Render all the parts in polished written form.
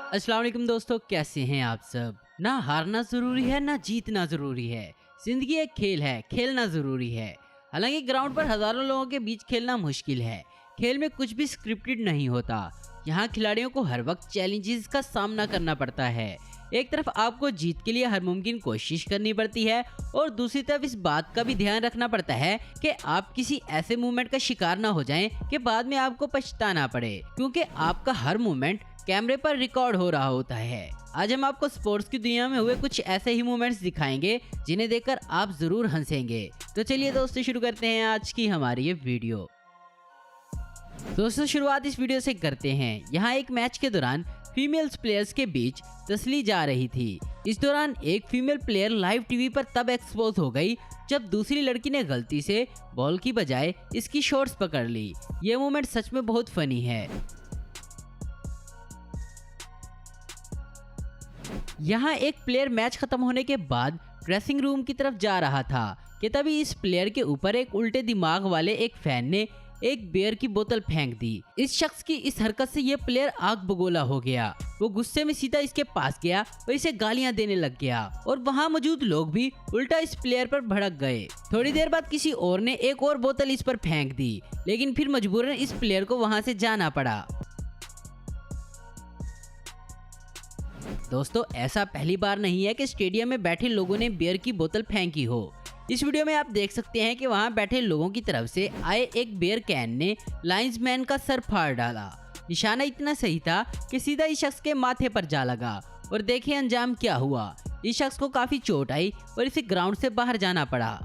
अस्सलाम वालेकुम दोस्तों, कैसे हैं आप सब। ना हारना जरूरी है ना जीतना जरूरी है। जिंदगी एक खेल है, खेलना जरूरी है। हालांकि ग्राउंड पर हजारों लोगों के बीच खेलना मुश्किल है। खेल में कुछ भी स्क्रिप्टेड नहीं होता। यहाँ खिलाड़ियों को हर वक्त चैलेंजेस का सामना करना पड़ता है। एक तरफ आपको जीत के लिए हर मुमकिन कोशिश करनी पड़ती है और दूसरी तरफ इस बात का भी ध्यान रखना पड़ता है कि आप किसी ऐसे मूवमेंट का शिकार ना हो जाएं कि बाद में आपको पछताना पड़े, क्योंकि आपका हर मूवमेंट कैमरे पर रिकॉर्ड हो रहा होता है। आज हम आपको स्पोर्ट्स की दुनिया में हुए कुछ ऐसे ही मोमेंट्स दिखाएंगे जिन्हें देखकर आप जरूर हंसेंगे। तो चलिए दोस्तों, शुरू करते हैं आज की हमारी ये वीडियो। दोस्तों, शुरुआत इस वीडियो से करते हैं। यहाँ एक मैच के दौरान फीमेल्स प्लेयर्स के बीच तसली जा रही थी। इस दौरान एक फीमेल प्लेयर लाइव टीवी पर तब एक्सपोज हो गई जब दूसरी लड़की ने गलती से बॉल की बजाय इसकी शॉट्स पकड़ ली। ये मोमेंट सच में बहुत फनी है। यहाँ एक प्लेयर मैच खत्म होने के बाद ड्रेसिंग रूम की तरफ जा रहा था कि तभी इस प्लेयर के ऊपर एक उल्टे दिमाग वाले एक फैन ने एक बियर की बोतल फेंक दी। इस शख्स की इस हरकत से ये प्लेयर आग बगोला हो गया। वो गुस्से में सीधा इसके पास गया और इसे गालियां देने लग गया और वहां मौजूद लोग भी उल्टा इस प्लेयर पर भड़क गए। थोड़ी देर बाद किसी और ने एक और बोतल इस पर फेंक दी, लेकिन फिर मजबूरन इस प्लेयर को वहां से जाना पड़ा। दोस्तों, ऐसा पहली बार नहीं है कि स्टेडियम में बैठे लोगों ने बियर की बोतल फेंकी हो। इस वीडियो में आप देख सकते हैं कि वहां बैठे लोगों की तरफ से आए एक बियर कैन ने लाइंसमैन का सर फाड़ डाला। निशाना इतना सही था कि सीधा इस शख्स के माथे पर जा लगा और देखिए अंजाम क्या हुआ। इस शख्स को काफी चोट आई और इसे ग्राउंड से बाहर जाना पड़ा।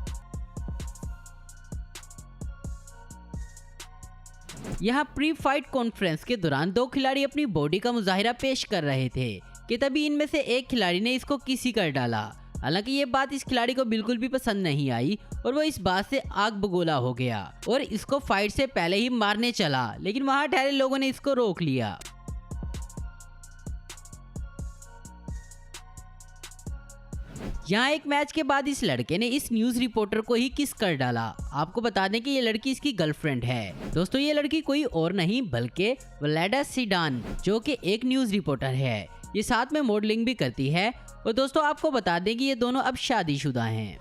यहाँ प्री फाइट कॉन्फ्रेंस के दौरान दो खिलाड़ी अपनी बॉडी का मुजाहिरा पेश कर रहे थे कि तभी इनमें से एक खिलाड़ी ने इसको किसी कर डाला। हालांकि ये बात इस खिलाड़ी को बिल्कुल भी पसंद नहीं आई और वो इस बात से आग बगोला हो गया और इसको फाइट से पहले ही मारने चला, लेकिन वहां ठहरे लोगों ने इसको रोक लिया। यहाँ एक मैच के बाद इस लड़के ने इस न्यूज रिपोर्टर को ही किस कर डाला। आपको बता दें कि ये लड़की इसकी गर्लफ्रेंड है। दोस्तों, ये लड़की कोई और नहीं बल्कि वलेडा सिडान, जो कि एक न्यूज रिपोर्टर है। ये साथ में मॉडलिंग भी करती है और दोस्तों आपको बता दें कि ये दोनों अब शादीशुदा हैं।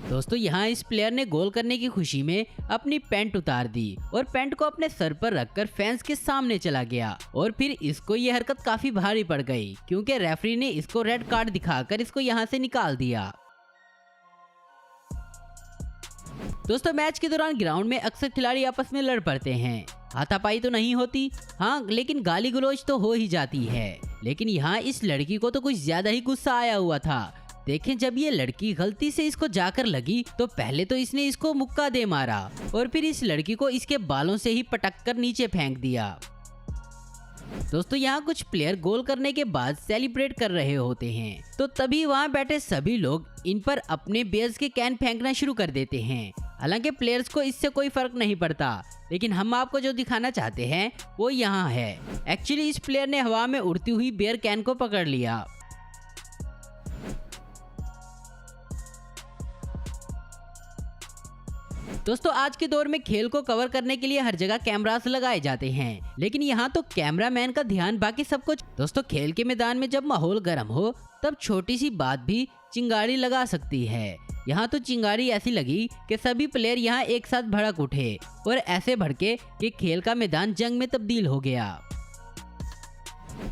दोस्तों, यहाँ इस प्लेयर ने गोल करने की खुशी में अपनी पैंट उतार दी और पैंट को अपने सर पर रखकर फैंस के सामने चला गया और फिर इसको ये हरकत काफी भारी पड़ गई, क्योंकि रेफरी ने इसको रेड कार्ड दिखाकर इसको यहाँ से निकाल दिया। दोस्तों, मैच के दौरान ग्राउंड में अक्सर खिलाड़ी आपस में लड़ पड़ते हैं। हाथापाई तो नहीं होती, हाँ, लेकिन गाली गलौज तो हो ही जाती है। लेकिन यहाँ इस लड़की को तो कुछ ज्यादा ही गुस्सा आया हुआ था। देखें, जब ये लड़की गलती से इसको जाकर लगी तो पहले तो इसने इसको मुक्का दे मारा और फिर इस लड़की को इसके बालों से ही पटक कर नीचे फेंक दिया। दोस्तों, यहाँ कुछ प्लेयर गोल करने के बाद सेलिब्रेट कर रहे होते हैं तो तभी वहाँ बैठे सभी लोग इन पर अपने बियर्स के कैन फेंकना शुरू कर देते हैं। हालांकि प्लेयर्स को इससे कोई फर्क नहीं पड़ता, लेकिन हम आपको जो दिखाना चाहते हैं वो यहाँ है। एक्चुअली इस प्लेयर ने हवा में उड़ती हुई बियर कैन को पकड़ लिया। दोस्तों, आज के दौर में खेल को कवर करने के लिए हर जगह कैमरास लगाए जाते हैं, लेकिन यहाँ तो कैमरामैन का ध्यान बाकी सब कुछ। दोस्तों, खेल के मैदान में जब माहौल गर्म हो तब छोटी सी बात भी चिंगारी लगा सकती है। यहाँ तो चिंगारी ऐसी लगी कि सभी प्लेयर यहाँ एक साथ भड़क उठे और ऐसे भड़के कि खेल का मैदान जंग में तब्दील हो गया।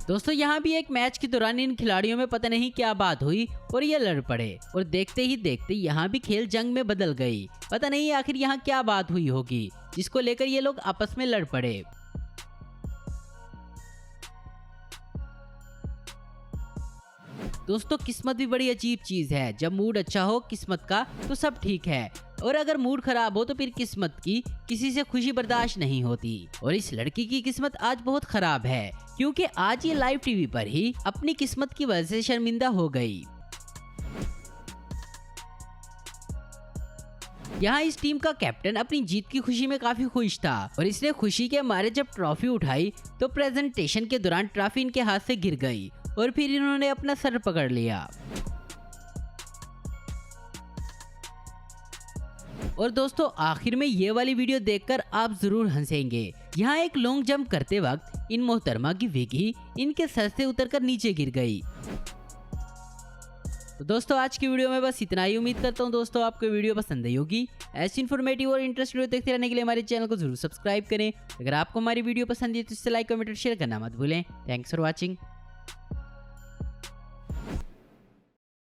दोस्तों, यहाँ भी एक मैच के दौरान इन खिलाड़ियों में पता नहीं क्या बात हुई और ये लड़ पड़े और देखते ही देखते यहाँ भी खेल जंग में बदल गई। पता नहीं आखिर यहाँ क्या बात हुई होगी जिसको लेकर ये लोग आपस में लड़ पड़े। दोस्तों, किस्मत भी बड़ी अजीब चीज है। जब मूड अच्छा हो किस्मत का तो सब ठीक है, और अगर मूड खराब हो तो फिर किस्मत की किसी से खुशी बर्दाश्त नहीं होती। और इस लड़की की किस्मत आज बहुत खराब है, क्योंकि आज ये लाइव टीवी पर ही अपनी किस्मत की वजह से शर्मिंदा हो गई। यहाँ इस टीम का कैप्टन अपनी जीत की खुशी में काफी खुश था और इसने खुशी के मारे जब ट्रॉफी उठाई तो प्रेजेंटेशन के दौरान ट्रॉफी इनके हाथ से गिर गई और फिर इन्होंने अपना सर पकड़ लिया। और दोस्तों आखिर में ये वाली वीडियो देखकर आप जरूर हंसेंगे। यहाँ एक लॉन्ग जंप करते वक्त इन मोहतरमा की विगी इनके सर से उतरकर नीचे गिर गई। तो दोस्तों आज की वीडियो में बस इतना ही। उम्मीद करता हूँ दोस्तों आपको वीडियो पसंद आई होगी। ऐसी इन्फॉर्मेटिव और इंटरेस्टिंग वीडियो देखते रहने के लिए हमारे चैनल को जरूर सब्सक्राइब करें। अगर आपको हमारी वीडियो पसंद है तो इससे लाइक कमेंट और शेयर करना मत भूलें। Thanks for watching.